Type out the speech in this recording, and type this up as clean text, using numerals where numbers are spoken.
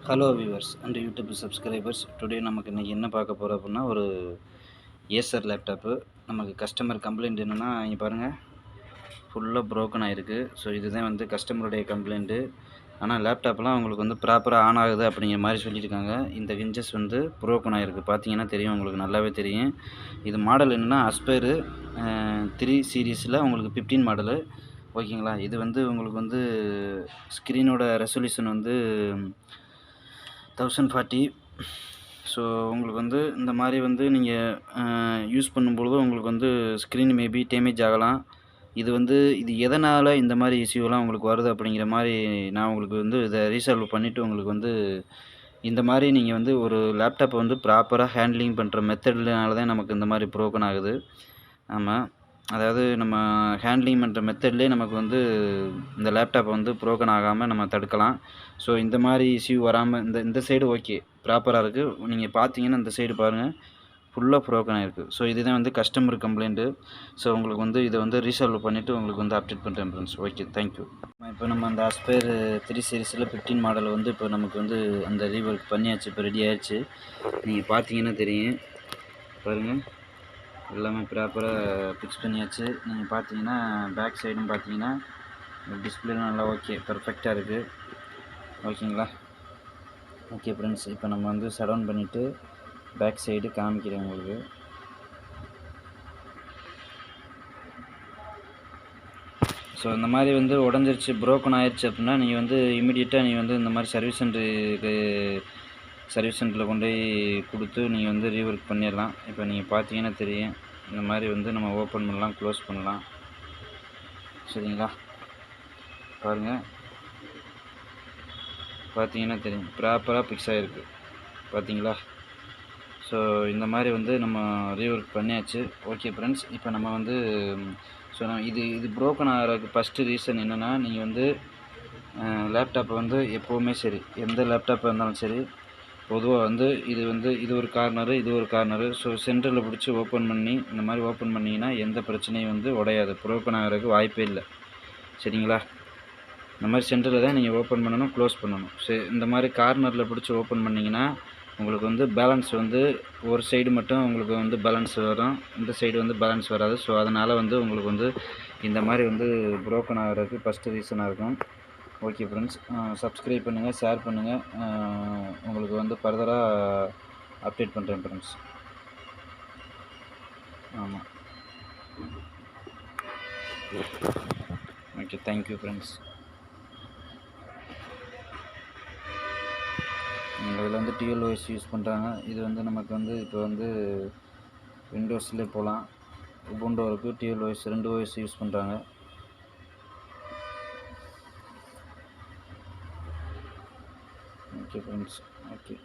Hello viewers and YouTube subscribers. Today நமக்கு இன்றைக்கி என்ன பார்க்க போகிறோம் அப்படின்னா, ஒரு ஏசர் லேப்டாப்பு. நமக்கு கஸ்டமர் கம்ப்ளைண்ட் என்னென்னா, இங்கே பாருங்கள், ஃபுல்லாக ப்ரோக்கன் ஆகிருக்கு. ஸோ இதுதான் வந்து கஸ்டமருடைய கம்ப்ளைண்ட்டு. ஆனால் லேப்டாப்லாம் அவங்களுக்கு வந்து ப்ராப்பராக ஆன் ஆகுது அப்படிங்கிற மாதிரி சொல்லியிருக்காங்க. இந்த ஹிஞ்சஸ் வந்து ப்ரோக்கன் ஆகிருக்கு. பார்த்தீங்கன்னா தெரியும், உங்களுக்கு நல்லாவே தெரியும். இது மாடல் என்னென்னா அஸ்பைரு 3 சீரீஸில் உங்களுக்கு 15 மாடலு. ஓகேங்களா? இது வந்து உங்களுக்கு வந்து ஸ்க்ரீனோட ரெசல்யூஷன் வந்து 1040. ஸோ உங்களுக்கு வந்து இந்த மாதிரி வந்து நீங்கள் யூஸ் பண்ணும்பொழுது உங்களுக்கு வந்து ஸ்க்ரீன் மேபி டேமேஜ் ஆகலாம். இது எதனால் இந்த மாதிரி இஷ்யூலாம் உங்களுக்கு வருது அப்படிங்கிற மாதிரி நான் உங்களுக்கு வந்து இதை ரீசால்வ் பண்ணிவிட்டு உங்களுக்கு வந்து இந்த மாதிரி நீங்கள் வந்து ஒரு லேப்டாப்பை வந்து ப்ராப்பராக ஹேண்ட்லிங் பண்ணுற மெத்தட்னால தான் நமக்கு இந்த மாதிரி ப்ரோக்கன் ஆகுது. ஆமாம், அதாவது நம்ம ஹேண்ட்லிங் பண்ணுற மெத்தட்லேயே நமக்கு வந்து இந்த லேப்டாப்பை வந்து ப்ரோக்கன் ஆகாமல் நம்ம தடுக்கலாம். ஸோ இந்த மாதிரி இஷ்யூ வராமல் இந்த சைடு ஓகே ப்ராப்பராக இருக்குது. நீங்கள் பார்த்தீங்கன்னா இந்த சைடு பாருங்கள், ஃபுல்லாக ப்ரோக்கன் ஆகிருக்கு. ஸோ இதுதான் வந்து கஸ்டமர் கம்ப்ளைண்ட்டு. ஸோ உங்களுக்கு வந்து இதை வந்து ரீசால்வ் பண்ணிவிட்டு உங்களுக்கு வந்து அப்டேட் பண்ணுறேன் ஃப்ரெண்ட்ஸ். Okay, thank you. இப்போ நம்ம அந்த அஸ்பைர் 3 சீரிஸில் 15 மாடல் வந்து இப்போ நமக்கு வந்து அந்த ரீவொர்க் பண்ணியாச்சு. இப்போ ரெடி ஆயிடுச்சு. நீங்கள் பார்த்தீங்கன்னா தெரியும், பாருங்கள், எல்லாமே ப்ராப்பராக ஃபிக்ஸ் பண்ணியாச்சு. நீங்கள் பார்த்தீங்கன்னா பேக் சைடும் பார்த்தீங்கன்னா டிஸ்பிளேலாம் நல்லா ஓகே பர்ஃபெக்டாக இருக்குது. ஓகேங்களா? ஓகே ஃப்ரெண்ட்ஸ், இப்போ நம்ம வந்து ஷட் டவுன் பண்ணிவிட்டு பேக் சைடு காமிக்கிறேன் உங்களுக்கு. ஸோ இந்த மாதிரி வந்து உடஞ்சிருச்சு, ப்ரோக்கன் ஆயிடுச்சு அப்படின்னா நீங்கள் வந்து இமீடியட்டாக நீங்கள் வந்து இந்த மாதிரி சர்வீஸ் சென்டரில் கொண்டு போய் கொடுத்து நீங்கள் வந்து ரீவொர்க் பண்ணிடலாம். இப்போ நீங்கள் பார்த்தீங்கன்னா தெரியும், இந்த மாதிரி வந்து நம்ம ஓப்பன் பண்ணலாம், க்ளோஸ் பண்ணலாம். சரிங்களா? பாருங்கள், பார்த்தீங்கன்னா தெரியும், ப்ராப்பராக ஃபிக்ஸ் ஆகிருக்கு. பார்த்தீங்களா? ஸோ இந்த மாதிரி வந்து நம்ம ரீவொர்க் பண்ணியாச்சு. ஓகே ஃப்ரெண்ட்ஸ், இப்போ நம்ம வந்து இது ப்ரோக்கன் ஆகிறதுக்கு ஃபஸ்ட்டு ரீசன் என்னென்னா, நீங்கள் வந்து லேப்டாப்பை வந்து எப்போவுமே சரி, எந்த லேப்டாப்பாக இருந்தாலும் சரி, பொதுவாக வந்து இது ஒரு கார்னரு, இது ஒரு கார்னரு. ஸோ சென்டரில் பிடிச்சி ஓப்பன் பண்ணி இந்த மாதிரி ஓப்பன் பண்ணிங்கன்னா எந்த பிரச்சனையும் வந்து உடையாது, ப்ரோக்கன் ஆகிறதுக்கு வாய்ப்பே இல்லை. சரிங்களா? இந்த மாதிரி சென்டரில் தான் நீங்கள் ஓப்பன் பண்ணணும், க்ளோஸ் பண்ணணும். சரி, இந்த மாதிரி கார்னரில் பிடிச்சி ஓப்பன் பண்ணிங்கன்னா உங்களுக்கு வந்து பேலன்ஸ் வந்து ஒரு சைடு மட்டும் உங்களுக்கு வந்து பேலன்ஸ் வரும், இந்த சைடு வந்து பேலன்ஸ் வராது. ஸோ அதனால் வந்து உங்களுக்கு வந்து இந்த மாதிரி வந்து ப்ரோக்கன் ஆகிறதுக்கு ஃபஸ்ட்டு ரீசனாக இருக்கும். ஓகே ஃப்ரெண்ட்ஸ், சப்ஸ்கிரைப் பண்ணுங்கள், ஷேர் பண்ணுங்கள். உங்களுக்கு வந்து ஃபர்தராக அப்டேட் பண்ணுறேன் ஃப்ரெண்ட்ஸ். ஆமாம், ஓகே, தேங்க்யூ ஃப்ரெண்ட்ஸ். இதில் வந்து TLOS யூஸ் பண்ணுறாங்க. இது வந்து நமக்கு வந்து இப்போ வந்து விண்டோஸ்லேயே போகலாம், உபுண்டு இருக்குது, TLOS 2 OS யூஸ் பண்ணுறாங்க. Okay friends, okay.